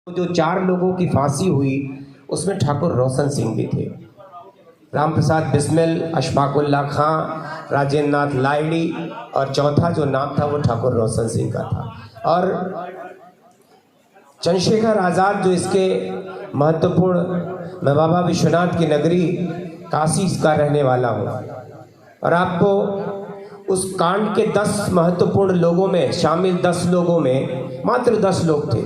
जो 4 लोगों की फांसी हुई उसमें ठाकुर रोशन सिंह भी थे। राम प्रसाद बिस्मिल, अशफाकुल्ला खां, राजेंद्र नाथ लाइडी और चौथा जो नाम था वो ठाकुर रोशन सिंह का था। और चंद्रशेखर आज़ाद जो इसके महत्वपूर्ण, मैं बाबा विश्वनाथ की नगरी काशी का रहने वाला हूँ और आपको उस कांड के 10 महत्वपूर्ण लोगों में शामिल 10 लोगों में मात्र 10 लोग थे।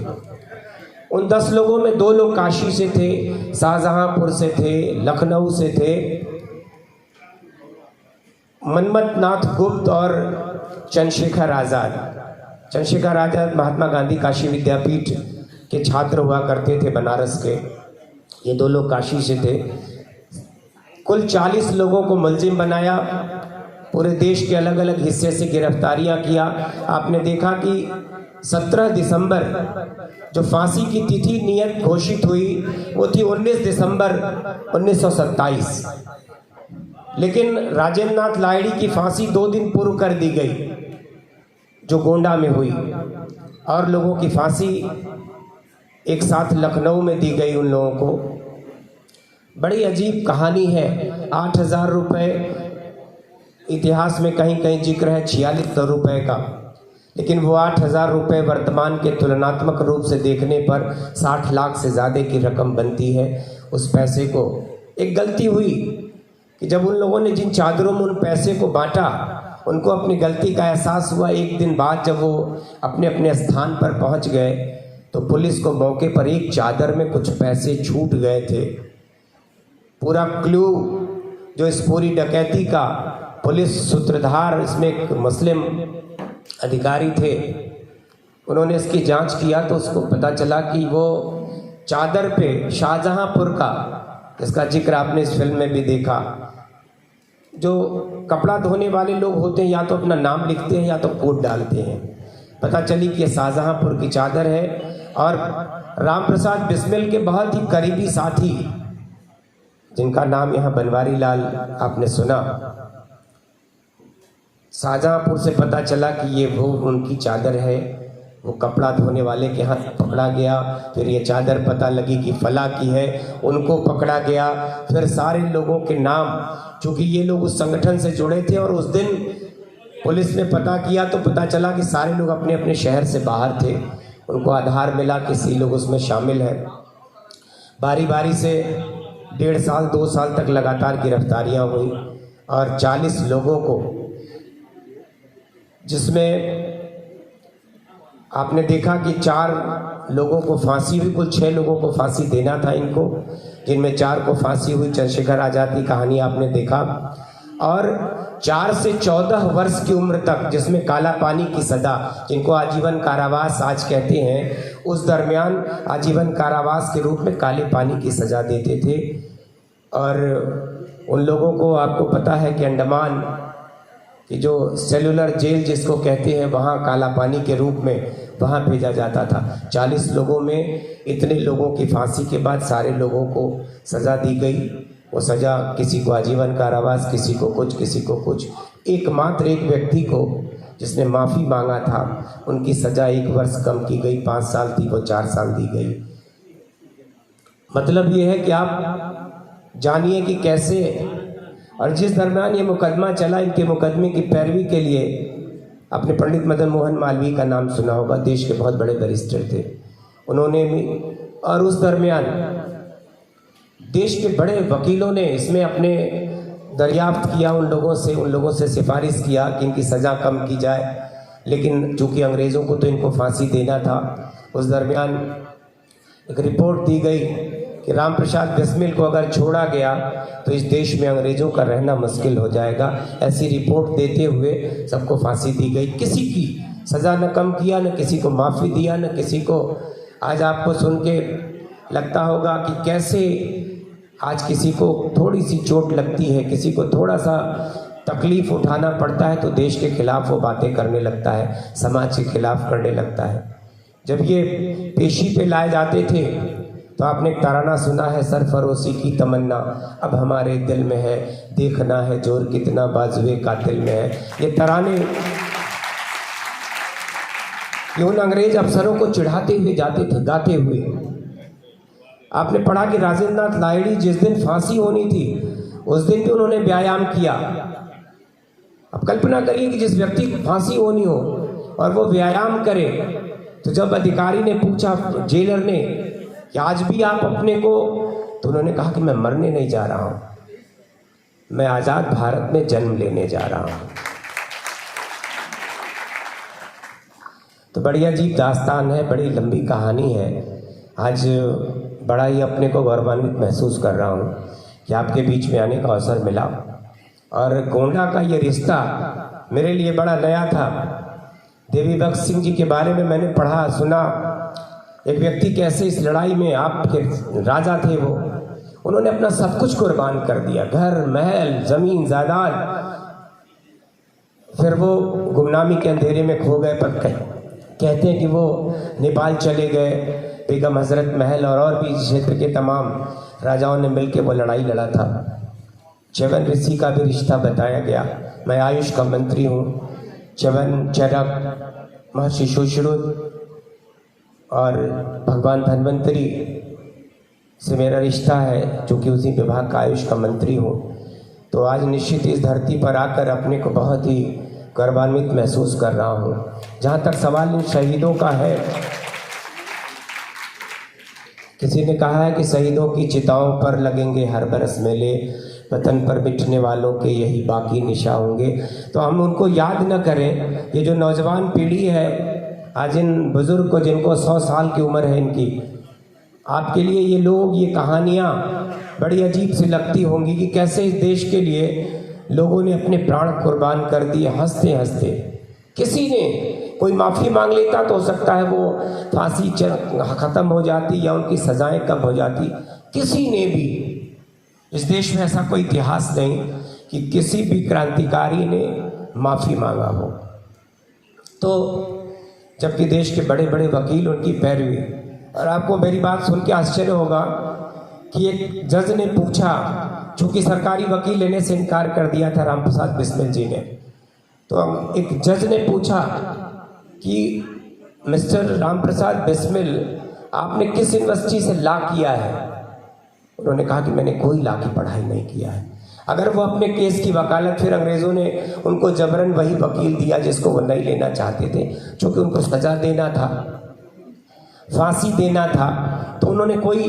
उन 10 लोगों में 2 लोग काशी से थे, शाहजहांपुर से थे, लखनऊ से थे, मनमथ नाथ गुप्त और चंद्रशेखर आज़ाद। चंद्रशेखर आज़ाद महात्मा गांधी काशी विद्यापीठ के छात्र हुआ करते थे, बनारस के। ये 2 लोग काशी से थे। कुल 40 लोगों को मुलजिम बनाया, पूरे देश के अलग अलग हिस्से से गिरफ्तारियां किया। आपने देखा कि 17 दिसंबर जो फांसी की तिथि नियत घोषित हुई वो थी 19 दिसंबर 1927, लेकिन राजेंद्र नाथ लाइडी की फांसी 2 दिन पूर्व कर दी गई जो गोंडा में हुई, और लोगों की फांसी एक साथ लखनऊ में दी गई उन लोगों को। बड़ी अजीब कहानी है। 8,000 रुपये, इतिहास में कहीं कहीं जिक्र है 46 रुपये का, लेकिन वो 8,000 रुपये वर्तमान के तुलनात्मक रूप से देखने पर 60 लाख से ज़्यादा की रकम बनती है। उस पैसे को एक गलती हुई कि जब उन लोगों ने जिन चादरों में उन पैसे को बांटा, उनको अपनी गलती का एहसास हुआ। एक दिन बाद जब वो अपने अपने स्थान पर पहुंच गए तो पुलिस को मौके पर एक चादर में कुछ पैसे छूट गए थे। पूरा क्लू जो इस पूरी डकैती का, पुलिस सूत्रधार इसमें एक मुस्लिम अधिकारी थे, उन्होंने इसकी जांच किया तो उसको पता चला कि वो चादर पे शाहजहांपुर का, इसका जिक्र आपने इस फिल्म में भी देखा, जो कपड़ा धोने वाले लोग होते हैं या तो अपना नाम लिखते हैं या तो कोड डालते हैं। पता चली कि ये शाहजहांपुर की चादर है। और राम प्रसाद बिस्मिल के बहुत ही करीबी साथी, जिनका नाम यहाँ बनवारी लाल आपने सुना, शाहजहांपुर से पता चला कि ये वो उनकी चादर है। वो कपड़ा धोने वाले के हाथ पकड़ा गया, फिर ये चादर पता लगी कि फला की है, उनको पकड़ा गया। फिर सारे लोगों के नाम, चूँकि ये लोग उस संगठन से जुड़े थे और उस दिन पुलिस ने पता किया तो पता चला कि सारे लोग अपने अपने शहर से बाहर थे। उनको आधार मिला कि 3 लोग उसमें शामिल हैं। बारी बारी से 1.5 साल 2 साल तक लगातार गिरफ्तारियां हुई और 40 लोगों को, जिसमें आपने देखा कि 4 लोगों को फांसी हुई, कुल 6 लोगों को फांसी देना था इनको, जिनमें 4 को फांसी हुई। चंद्रशेखर आज़ाद की कहानी आपने देखा। और 4 से 14 वर्ष की उम्र तक, जिसमें काला पानी की सज़ा, जिनको आजीवन कारावास आज कहते हैं, उस दरमियान आजीवन कारावास के रूप में काले पानी की सज़ा देते थे। और उन लोगों को, आपको पता है कि अंडमान कि जो सेलुलर जेल जिसको कहते हैं, वहाँ काला पानी के रूप में वहाँ भेजा जाता था। 40 लोगों में इतने लोगों की फांसी के बाद सारे लोगों को सज़ा दी गई। वो सज़ा किसी को आजीवन कारावास, किसी को कुछ, किसी को कुछ। एकमात्र एक व्यक्ति को जिसने माफ़ी मांगा था, उनकी सज़ा 1 वर्ष कम की गई। 5 साल थी वो 4 साल दी गई। मतलब ये है कि आप जानिए कि कैसे, और जिस दरमियान ये मुकदमा चला, इनके मुकदमे की पैरवी के लिए आपने पंडित मदन मोहन मालवीय का नाम सुना होगा, देश के बहुत बड़े बैरिस्टर थे। उन्होंने भी, और उस दरमियान देश के बड़े वकीलों ने इसमें अपने दरियाफ्त किया, उन लोगों से सिफारिश किया कि इनकी सज़ा कम की जाए, लेकिन चूँकि अंग्रेज़ों को तो इनको फांसी देना था। उस दरमियान एक रिपोर्ट दी गई कि राम प्रसाद बिस्मिल को अगर छोड़ा गया तो इस देश में अंग्रेज़ों का रहना मुश्किल हो जाएगा। ऐसी रिपोर्ट देते हुए सबको फांसी दी गई। किसी की सज़ा न कम किया, न किसी को माफ़ी दिया, न किसी को। आज आपको सुन के लगता होगा कि कैसे आज किसी को थोड़ी सी चोट लगती है, किसी को थोड़ा सा तकलीफ़ उठाना पड़ता है तो देश के खिलाफ़ वो बातें करने लगता है, समाज के खिलाफ़ करने लगता है। जब ये पेशी पे लाए जाते थे तो आपने एक तराना सुना है, सरफरोशी की तमन्ना अब हमारे दिल में है, देखना है जोर कितना बाजुए कातिल में है। ये तराने कि उन अंग्रेज अफसरों को चिढ़ाते हुए जाते थे गाते हुए। आपने पढ़ा कि राजेंद्र नाथ लाहिड़ी जिस दिन फांसी होनी थी उस दिन भी उन्होंने व्यायाम किया। अब कल्पना करिए कि जिस व्यक्ति को फांसी होनी हो और वो व्यायाम करे, तो जब अधिकारी ने पूछा, जेलर ने, कि आज भी आप अपने को, तो उन्होंने कहा कि मैं मरने नहीं जा रहा हूं, मैं आजाद भारत में जन्म लेने जा रहा हूं। तो बड़ी अजीब दास्तान है, बड़ी लंबी कहानी है। आज बड़ा ही अपने को गौरवान्वित महसूस कर रहा हूं कि आपके बीच में आने का अवसर मिला। और गोंडा का ये रिश्ता मेरे लिए बड़ा नया था। देवी भक्त सिंह जी के बारे में मैंने पढ़ा सुना, एक व्यक्ति कैसे इस लड़ाई में, आपके राजा थे वो, उन्होंने अपना सब कुछ कुर्बान कर दिया, घर महल जमीन जायदाद, फिर वो गुमनामी के अंधेरे में खो गए। पर कहते हैं कि वो नेपाल चले गए, बेगम हजरत महल और भी क्षेत्र के तमाम राजाओं ने मिलकर वो लड़ाई लड़ा था। च्यवन ऋषि का भी रिश्ता बताया गया। मैं आयुष का मंत्री हूँ। च्यवन, चरक, महर्षि सुश्रुत और भगवान धन्वंतरी से मेरा रिश्ता है, जो कि उसी विभाग का आयुष का मंत्री हूँ। तो आज निश्चित इस धरती पर आकर अपने को बहुत ही गौरवान्वित महसूस कर रहा हूँ। जहाँ तक सवाल इन शहीदों का है, किसी ने कहा है कि शहीदों की चिताओं पर लगेंगे हर बरस मेले, वतन पर मिटने वालों के यही बाकी निशा होंगे। तो हम उनको याद न करें। ये जो नौजवान पीढ़ी है, आज इन बुजुर्ग को जिनको 100 साल की उम्र है इनकी, आपके लिए ये लोग, ये कहानियाँ बड़ी अजीब सी लगती होंगी कि कैसे इस देश के लिए लोगों ने अपने प्राण कुर्बान कर दिए हंसते हंसते। किसी ने कोई माफ़ी मांग लेता तो हो सकता है वो फांसी ख़त्म हो जाती या उनकी सज़ाएं कम हो जाती। किसी ने भी, इस देश में ऐसा कोई इतिहास नहीं कि किसी भी क्रांतिकारी ने माफ़ी मांगा हो। तो जबकि देश के बड़े बड़े वकील उनकी पैरवी, और आपको मेरी बात सुन के आश्चर्य होगा कि एक जज ने पूछा, चूंकि सरकारी वकील लेने से इनकार कर दिया था रामप्रसाद बिस्मिल जी ने, तो एक जज ने पूछा कि मिस्टर रामप्रसाद बिस्मिल, आपने किस यूनिवर्सिटी से लॉ किया है? उन्होंने कहा कि मैंने कोई लॉ की पढ़ाई नहीं किया है। अगर वो अपने केस की वकालत, फिर अंग्रेज़ों ने उनको जबरन वही वकील दिया जिसको वो नहीं लेना चाहते थे, क्योंकि उनको सजा देना था, फांसी देना था, तो उन्होंने कोई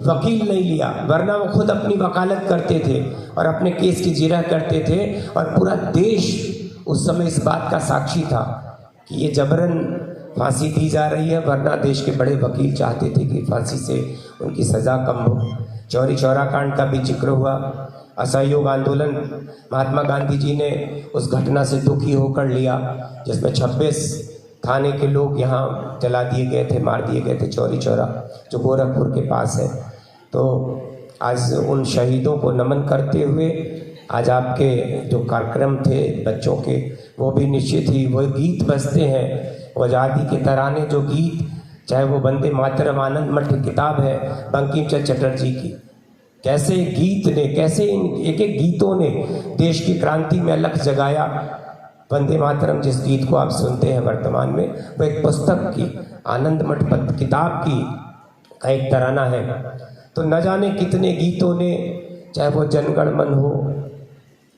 वकील नहीं लिया, वरना वो खुद अपनी वकालत करते थे और अपने केस की जिरह करते थे। और पूरा देश उस समय इस बात का साक्षी था कि ये जबरन फांसी दी जा रही है, वरना देश के बड़े वकील चाहते थे कि फांसी से उनकी सज़ा कम हो। चौरी चौरा कांड का भी जिक्र हुआ। असहयोग आंदोलन महात्मा गांधी जी ने उस घटना से दुखी होकर लिया, जिसमें 26 थाने के लोग यहाँ जला दिए गए थे, मार दिए गए थे, चौरी चौरा जो गोरखपुर के पास है। तो आज उन शहीदों को नमन करते हुए आज आपके जो कार्यक्रम थे बच्चों के, वो भी निश्चित ही वो गीत बजते हैं, वो आज़ादी के तराने जो गीत, चाहे वो वंदे मातरम आनंद मठ किताब है बंकिम चंद्र चटर्जी की, कैसे गीत ने, कैसे इन एक एक गीतों ने देश की क्रांति में अलख जगाया। वंदे मातरम जिस गीत को आप सुनते हैं वर्तमान में, वो एक पुस्तक की, आनंद मठ किताब की का एक तराना है। तो न जाने कितने गीतों ने, चाहे वो जनगण मन हो,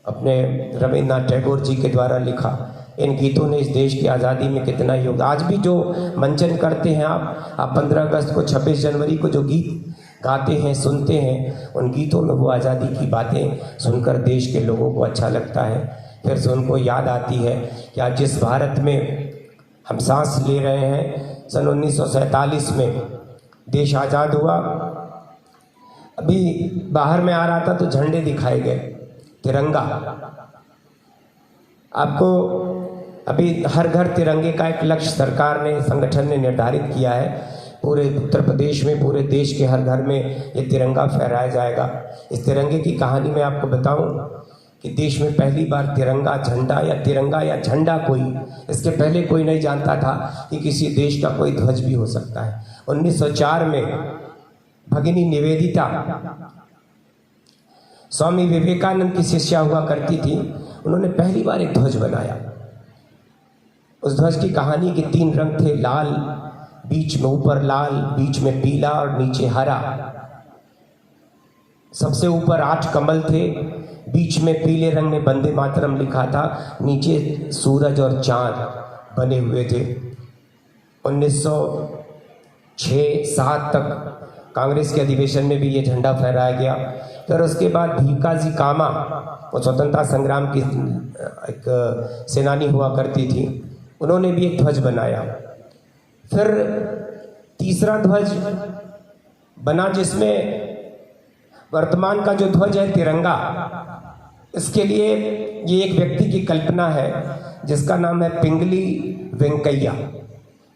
अपने रविन्द्रनाथ टैगोर जी के द्वारा लिखा, इन गीतों ने इस देश की आज़ादी में कितना योगदान। आज भी जो मंचन करते हैं आप 15 अगस्त को, 26 जनवरी को जो गीत गाते हैं, सुनते हैं, उन गीतों में वो आज़ादी की बातें सुनकर देश के लोगों को अच्छा लगता है। फिर से उनको याद आती है कि आज जिस भारत में हम सांस ले रहे हैं, सन 1947 में देश आज़ाद हुआ। अभी बाहर में आ रहा था तो झंडे दिखाए गए, तिरंगा। आपको अभी हर घर तिरंगे का एक लक्ष्य सरकार ने, संगठन ने निर्धारित किया है। पूरे उत्तर प्रदेश में, पूरे देश के हर घर में ये तिरंगा फहराया जाएगा। इस तिरंगे की कहानी मैं आपको बताऊं कि देश में पहली बार तिरंगा या झंडा कोई, इसके पहले कोई नहीं जानता था कि किसी देश का कोई ध्वज भी हो सकता है। 1904 में भगिनी निवेदिता स्वामी विवेकानंद की शिष्या हुआ करती थी, उन्होंने पहली बार एक ध्वज बनाया। उस ध्वज की कहानी के 3 रंग थे, लाल, बीच में ऊपर लाल, बीच में पीला और नीचे हरा। सबसे ऊपर 8 कमल थे, बीच में पीले रंग में वंदे मातरम लिखा था, नीचे सूरज और चांद बने हुए थे। 1906-07 तक कांग्रेस के अधिवेशन में भी ये झंडा फहराया गया। फिर उसके बाद भीकाजी कामा, वो स्वतंत्रता संग्राम की एक सेनानी हुआ करती थी, उन्होंने भी एक ध्वज बनाया। फिर तीसरा ध्वज बना जिसमें वर्तमान का जो ध्वज है तिरंगा, इसके लिए ये एक व्यक्ति की कल्पना है जिसका नाम है पिंगली वेंकैया।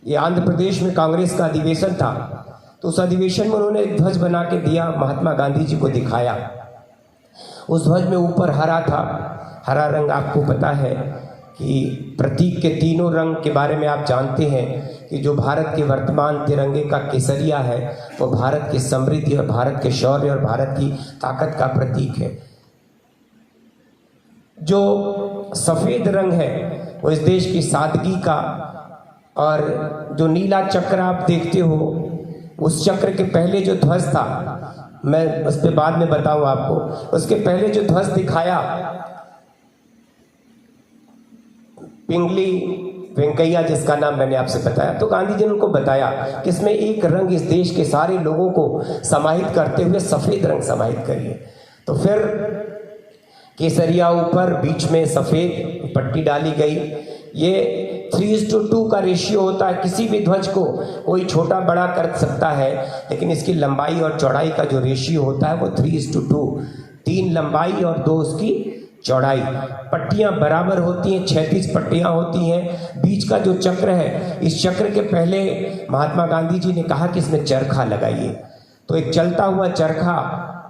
ये आंध्र प्रदेश में कांग्रेस का अधिवेशन था, तो उस अधिवेशन में उन्होंने एक ध्वज बना के दिया, महात्मा गांधी जी को दिखाया। उस ध्वज में ऊपर हरा था। हरा रंग आपको पता है कि प्रतीक के तीनों रंग के बारे में आप जानते हैं कि जो भारत के वर्तमान तिरंगे का केसरिया है वो भारत की समृद्धि और भारत के शौर्य और भारत की ताकत का प्रतीक है। जो सफ़ेद रंग है वो इस देश की सादगी का, और जो नीला चक्र आप देखते हो, उस चक्र के पहले जो ध्वज था, मैं उस पर बाद में बताऊं आपको, उसके पहले जो ध्वज दिखाया पिंगली वेंकैया, जिसका नाम मैंने आपसे बताया, तो गांधी जी ने उनको बताया कि इसमें एक रंग इस देश के सारे लोगों को समाहित करते हुए सफ़ेद रंग समाहित करिए। तो फिर केसरिया ऊपर, बीच में सफ़ेद पट्टी डाली गई। ये 3:2 का रेशियो होता है। किसी भी ध्वज को कोई छोटा बड़ा कर सकता है, लेकिन इसकी लंबाई और चौड़ाई का जो रेशियो होता है वो 3:2, 3 लंबाई और 2 उसकी चौड़ाई। पट्टियां बराबर होती हैं, 36 पट्टियां होती हैं। बीच का जो चक्र है, इस चक्र के पहले महात्मा गांधी जी ने कहा कि इसमें चरखा लगाइए, तो एक चलता हुआ चरखा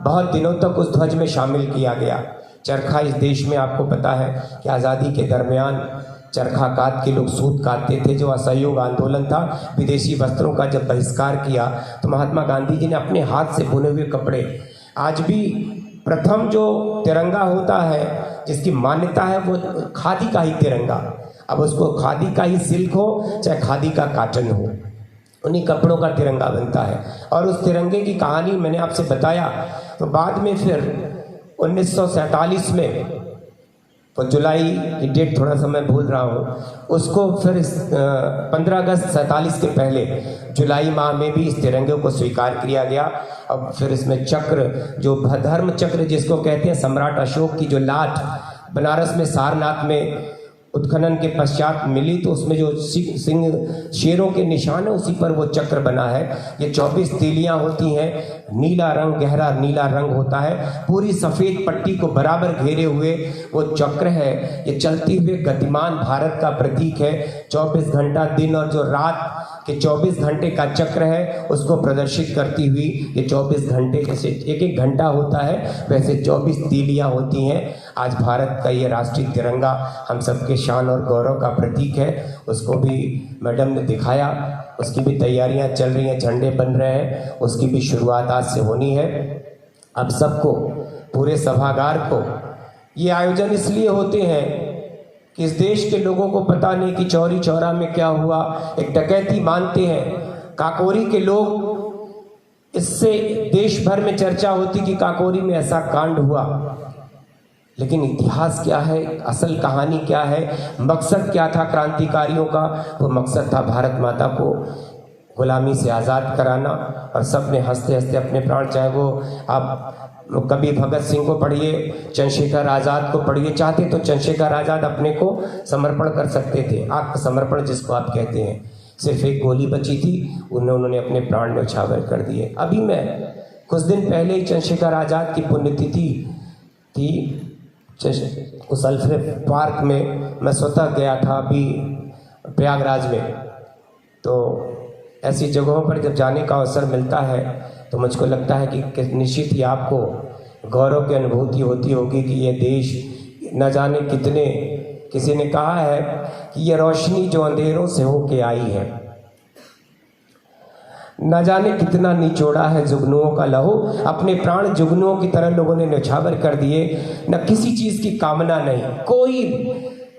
बहुत दिनों तक उस ध्वज में शामिल किया गया। चरखा इस देश में आपको पता है कि आज़ादी के दरमियान चरखा काट के लोग सूत काटते थे। जो असहयोग आंदोलन था, विदेशी वस्त्रों का जब बहिष्कार किया, तो महात्मा गांधी जी ने अपने हाथ से बुने हुए कपड़े, आज भी प्रथम जो तिरंगा होता है जिसकी मान्यता है वो खादी का ही तिरंगा। अब उसको खादी का ही सिल्क हो चाहे खादी का काटन हो, उन्हीं कपड़ों का तिरंगा बनता है। और उस तिरंगे की कहानी मैंने आपसे बताया। तो बाद में फिर 1947 में, तो जुलाई की डेट थोड़ा सा मैं भूल रहा हूँ, उसको फिर 15 अगस्त 47 के पहले जुलाई माह में भी इस तिरंगे को स्वीकार किया गया। अब फिर इसमें चक्र, जो धर्म चक्र जिसको कहते हैं, सम्राट अशोक की जो लाट बनारस में सारनाथ में उत्खनन के पश्चात मिली, तो उसमें जो सिंह शेरों के निशान है उसी पर वो चक्र बना है। ये 24 तीलियां होती हैं, नीला रंग, गहरा नीला रंग होता है, पूरी सफ़ेद पट्टी को बराबर घेरे हुए वो चक्र है। ये चलती हुए गतिमान भारत का प्रतीक है। 24 घंटा दिन और जो रात के 24 घंटे का चक्र है उसको प्रदर्शित करती हुई ये 24 घंटे, जैसे एक एक घंटा होता है वैसे 24 तीलियां होती हैं। आज भारत का ये राष्ट्रीय तिरंगा हम सबके शान और गौरव का प्रतीक है। उसको भी मैडम ने दिखाया, उसकी भी तैयारियां चल रही हैं, झंडे बन रहे हैं, उसकी भी शुरुआत आज से होनी है। अब सबको, पूरे सभागार को ये आयोजन इसलिए होते हैं कि इस देश के लोगों को पता नहीं कि चौरी चौरा में क्या हुआ, एक डकैती मानते हैं। काकोरी के लोग, इससे देश भर में चर्चा होती कि काकोरी में ऐसा कांड हुआ, लेकिन इतिहास क्या है, असल कहानी क्या है, मकसद क्या था क्रांतिकारियों का? वो मकसद था भारत माता को गुलामी से आज़ाद कराना। और सब ने हंसते हंसते अपने प्राण, चाहे वो आप कभी भगत सिंह को पढ़िए, चंद्रशेखर आज़ाद को पढ़िए, चाहते तो चंद्रशेखर आज़ाद अपने को समर्पण कर सकते थे, आत्मसमर्पण जिसको आप कहते हैं। सिर्फ एक गोली बची थी, उन्होंने अपने प्राण न्यौछावर कर दिए। अभी मैं कुछ दिन पहले ही चंद्रशेखर आज़ाद की पुण्यतिथि थी, उस अल्फ्रेड पार्क में मैं स्वतः गया था अभी प्रयागराज में। तो ऐसी जगहों पर जब जाने का अवसर मिलता है तो मुझको लगता है कि निश्चित ही आपको गौरव की अनुभूति होती होगी कि ये देश न जाने कितने, किसी ने कहा है कि ये रोशनी जो अंधेरों से होके आई है, न जाने कितना निचोड़ा है जुगनुओं का लहू, अपने प्राण जुगनुओं की तरह लोगों ने न्यौछावर कर दिए। न किसी चीज़ की कामना नहीं, कोई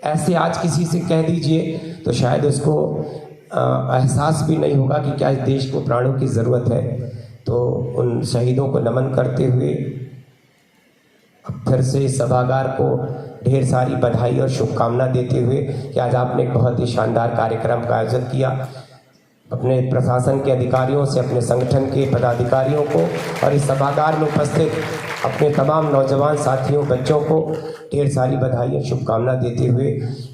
ऐसे आज किसी से कह दीजिए तो शायद उसको एहसास भी नहीं होगा कि क्या इस देश को प्राणों की ज़रूरत है। तो उन शहीदों को नमन करते हुए अब फिर से इस सभागार को ढेर सारी बधाई और शुभकामना देते हुए कि आज आपने एक बहुत ही शानदार कार्यक्रम का आयोजन किया। अपने प्रशासन के अधिकारियों से, अपने संगठन के पदाधिकारियों को और इस सभागार में उपस्थित अपने तमाम नौजवान साथियों, बच्चों को ढेर सारी बधाई और शुभकामना देते हुए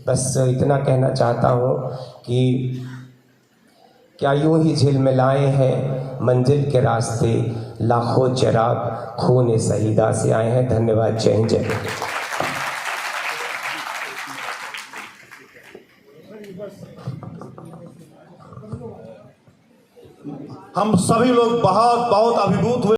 बस इतना कहना चाहता हूँ कि क्या यूं ही झिलमिलाए हैं मंजिल के रास्ते, लाखों चिराग खून शहीदा से आए हैं। धन्यवाद। जय हिंद, जय। हम सभी लोग बहुत बहुत अभिभूत हुए।